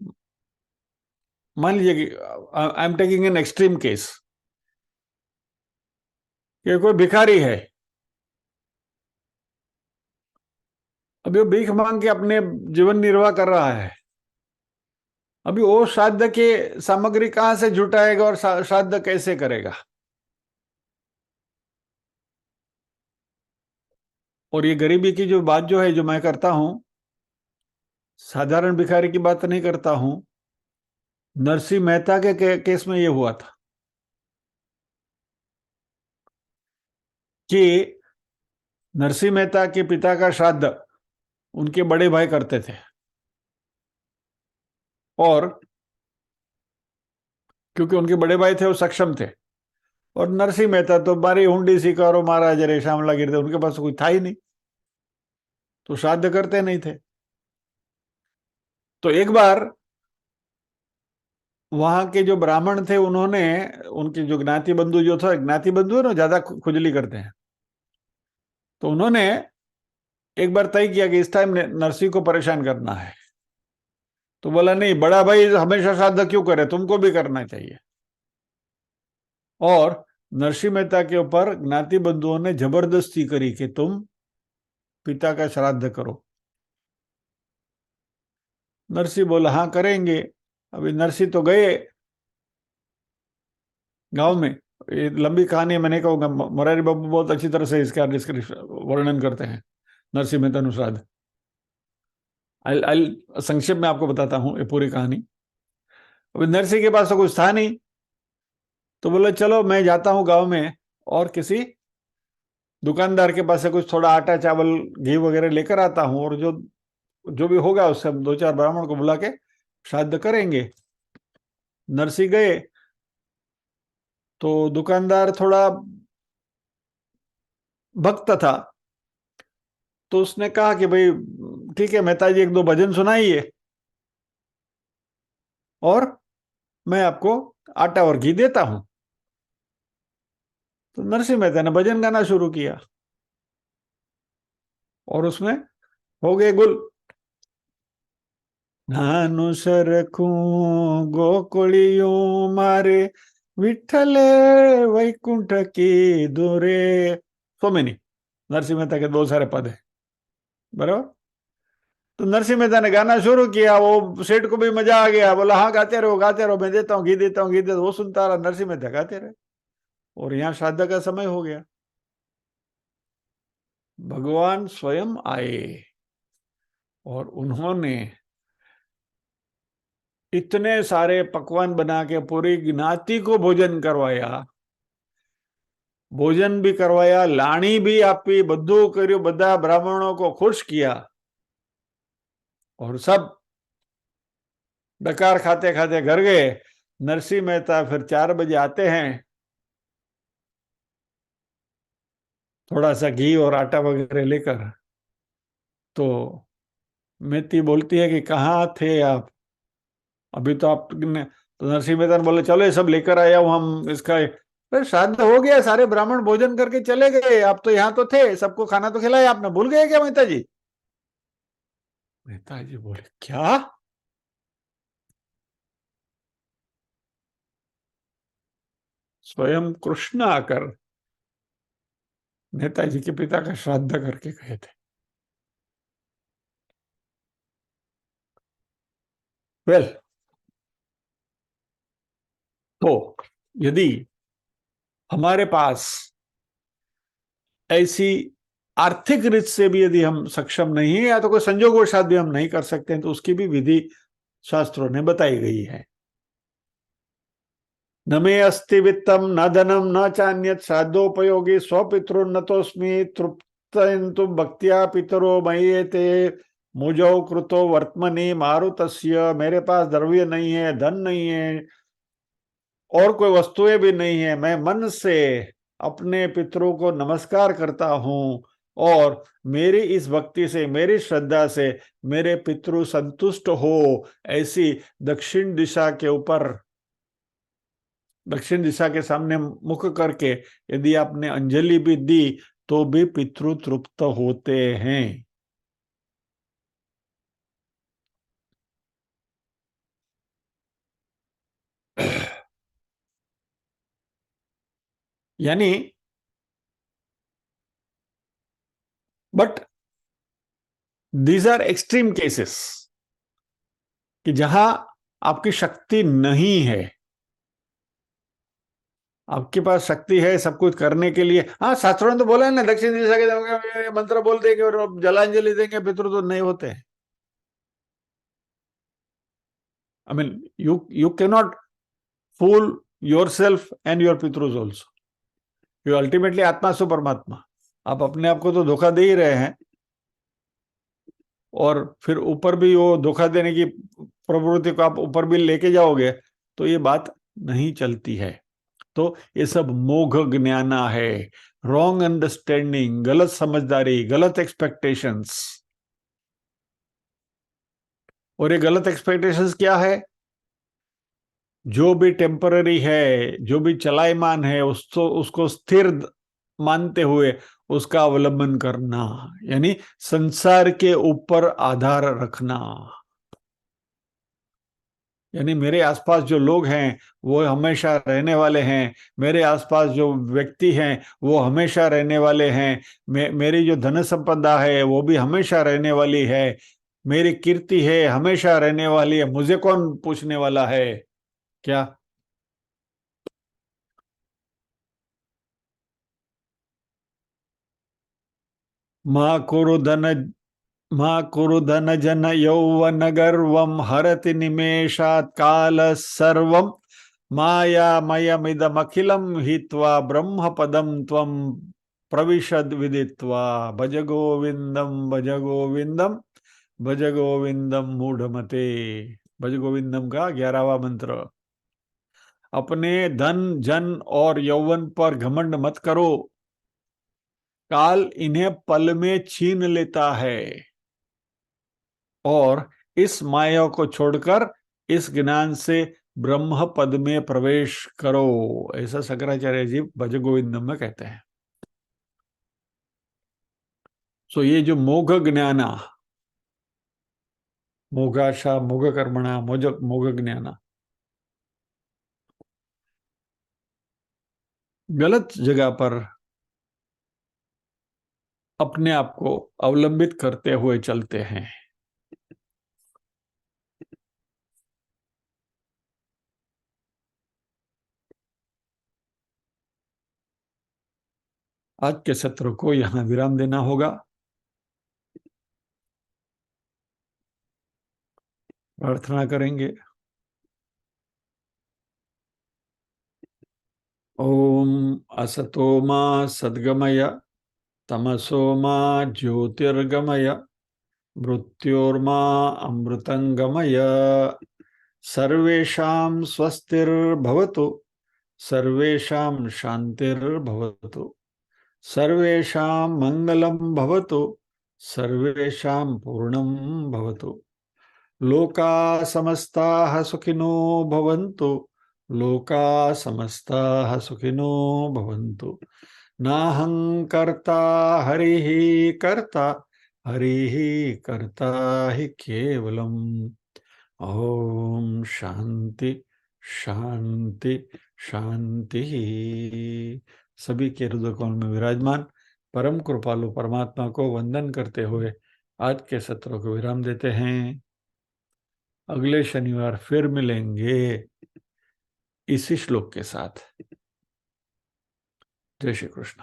मान लीजिए कि I am taking an extreme case, कि कोई भिखारी है, अभी वो भीख मांग के अपने जीवन निर्वाह कर रहा है। अभी वो श्राद्ध के सामग्री कहां से जुटाएगा और श्राद्ध कैसे करेगा? और ये गरीबी की जो बात जो है, जो मैं करता हूं, साधारण भिखारी की बात नहीं करता हूं। नरसिंह मेहता के केस में ये हुआ था कि नरसिंह मेहता के पिता का श्राद्ध उनके बड़े भाई करते थे, और क्योंकि उनके बड़े भाई थे वो सक्षम थे, और नरसिंह मेहता तो बारी हुंडी सिकारो महाराज रे श्यामला गिरते, उनके पास कोई था ही नहीं, तो श्राद्ध करते नहीं थे। तो एक बार वहां के जो ब्राह्मण थे, उन्होंने, उनके जो ज्ञाति बंधु जो था, ज्ञाति बंधु है ना, ज्यादा खुजली करते हैं, तो उन्होंने एक बार तय किया कि इस टाइम नरसिंह को परेशान करना है। तो बोला नहीं, बड़ा भाई हमेशा श्राद्ध क्यों करे, तुमको भी करना चाहिए। और नरसिंह मेहता के ऊपर ज्ञाति बंधुओं ने जबरदस्ती करी कि तुम पिता का श्राद्ध करो। नरसिंह बोला हाँ करेंगे। अभी नरसिंह तो गए गांव में। ये लंबी कहानी है, मैंने कहूँगा, मोरारी बाबू बहुत अच्छी तरह से इसका वर्णन करते हैं, नरसिंह मेहता श्राद्ध। संक्षेप में आपको बताता हूँ ये पूरी कहानी। अभी नरसिंह के पास तो कुछ था नहीं, तो बोले चलो मैं जाता हूँ गांव में और किसी दुकानदार के पास से कुछ थोड़ा आटा चावल घी वगैरह लेकर आता हूँ, और जो जो भी होगा उससे हम 2-4 ब्राह्मण को बुला के श्राद्ध करेंगे। नरसिंह गए तो दुकानदार थोड़ा भक्त था, तो उसने कहा कि भाई ठीक है मेहता जी, 1-2 भजन सुनाइए और मैं आपको आटा और घी देता हूं। तो नरसिंह मेहता ने भजन गाना शुरू किया, और उसमें हो गए गुल। नानु सरखू गोकुलियों मारे, विठले वैकुंठ की दूरे। सो मेनी नरसिंह मेहता के 2 सारे पद है, बराबर। तो नरसिंह मेहता ने गाना शुरू किया, वो सेठ को भी मजा आ गया, बोला हाँ गाते रहो, मैं देता हूँ घी देता हूँ घी देता हूँ। वो सुनता रहा, नरसिंह मेहता गाते रहे, और यहाँ श्राद्ध का समय हो गया। भगवान स्वयं आए और उन्होंने इतने सारे पकवान बना के पूरी ज्ञाति को भोजन करवाया, भोजन भी करवाया, लाणी भी आपी, बधु कर्यु, बधा ब्राह्मणों को खुश किया, और सब डकार खाते खाते घर गए। नरसिंह मेहता फिर 4 बजे आते हैं, थोड़ा सा घी और आटा वगैरह लेकर। तो मेथी बोलती है कि कहाँ थे आप, अभी तो आपने। तो नरसिंह मेहता ने बोले चलो ये सब लेकर आया हूं हम इसका। अरे श्राद्ध हो गया, सारे ब्राह्मण भोजन करके चले गए, आप तो यहाँ तो थे, सबको खाना तो खिलाया, आपने भूल गए क्या मेहता जी? मेहता जी बोले क्या? स्वयं कृष्ण आकर नेताजी के पिता का श्राद्ध करके गए थे। वेल, तो यदि हमारे पास ऐसी आर्थिक रीत से भी यदि हम सक्षम नहीं है, या तो कोई संजोगवशात भी हम नहीं कर सकते हैं, तो उसकी भी विधि शास्त्रों ने बताई गई है। न मे अस्ति वित्तम न धनम न चान्यत श्राद्धोपयोगी स्वपितृन तोस्मि तृप्तयन्तु भक्त्या पितरो मय्येते मुझौ कृतो वर्त्मनि मारुतस्य। मेरे पास द्रव्य नहीं है, धन नहीं है, और कोई वस्तुएं भी नहीं है, मैं मन से अपने पितरों को नमस्कार करता हूं और मेरी इस भक्ति से, मेरी श्रद्धा से मेरे पितृ संतुष्ट हो, ऐसी दक्षिण दिशा के ऊपर, दक्षिण दिशा के सामने मुख करके यदि आपने अंजलि भी दी तो भी पितृ तृप्त होते हैं। यानी but these are extreme cases कि जहां आपकी शक्ति नहीं है, आपके पास शक्ति है सब कुछ करने के लिए। हाँ, शास्त्रों ने तो बोला है ना, दक्षिण दिशा के मंत्र बोल देंगे और जलांजलि देंगे, पितृ तो नहीं होते। I mean you can not fool yourself and your पितृज ऑल्सो। यू अल्टीमेटली आत्मा सु परमात्मा, आप अपने आप को तो धोखा दे ही रहे हैं और फिर ऊपर भी वो धोखा देने की प्रवृत्ति को आप ऊपर भी लेके जाओगे तो ये बात नहीं चलती है। तो ये सब मोघ ज्ञाना है, रॉन्ग अंडरस्टैंडिंग, गलत समझदारी, गलत एक्सपेक्टेशंस। और ये गलत एक्सपेक्टेशंस क्या है? जो भी टेम्पररी है, जो भी चलायमान है, उसको स्थिर मानते हुए उसका अवलंबन करना, यानी संसार के ऊपर आधार रखना। यानी मेरे आसपास जो लोग हैं वो हमेशा रहने वाले हैं, मेरे आसपास जो व्यक्ति हैं वो हमेशा रहने वाले हैं, मेरी जो धन संपदा है वो भी हमेशा रहने वाली है, मेरी कीर्ति है हमेशा रहने वाली है, मुझे कौन पूछने वाला है? क्या माँ कुरु धन माँ कुरु धन जन यौवन गर्वम हरति निमेषात् काल सर्वम मायामयमिदमखिलं हित्वा ब्रह्म पदम त्वं प्रविशद विदित्वा भज गोविंदम भज गोविंदम भज गोविंदम मूढ़मते। भज गोविंदम का 11वां मंत्र। अपने धन जन और यौवन पर घमंड मत करो, काल इन्हें पल में छीन लेता है, और इस माया को छोड़कर इस ज्ञान से ब्रह्म पद में प्रवेश करो। ऐसा शंकराचार्य जी भज गोविंदम में कहते हैं। सो ये जो मोघ ज्ञाना, मोघाशा मोघ कर्मणा मोघ ज्ञाना, गलत जगह पर अपने आप को अवलंबित करते हुए चलते हैं। आज के सत्र को यहां विराम देना होगा। प्रार्थना करेंगे। ओम असतो मा सद्गमय, तमसो मा ज्योतिर्गमय, मृत्योर्मा अमृतंगमय। सर्वेषां स्वस्तिर्भवतु, सर्वेषां शांतिर्भवतु, सर्वेषां मंगलं भवतु, सर्वेषां पूर्णं भवतु। लोका समस्ताः सुखिनो भवन्तु, लोका समस्ताः सुखिनो भवन्तु। नाहं कर्ता हरिः कर्ता, हरिः कर्ता हि केवलम्। ओम शांति शांति शांति। सभी के हृदय कोण में विराजमान परम कृपालु परमात्मा को वंदन करते हुए आज के सत्र को विराम देते हैं। अगले शनिवार फिर मिलेंगे इसी श्लोक के साथ। जय श्री कृष्ण।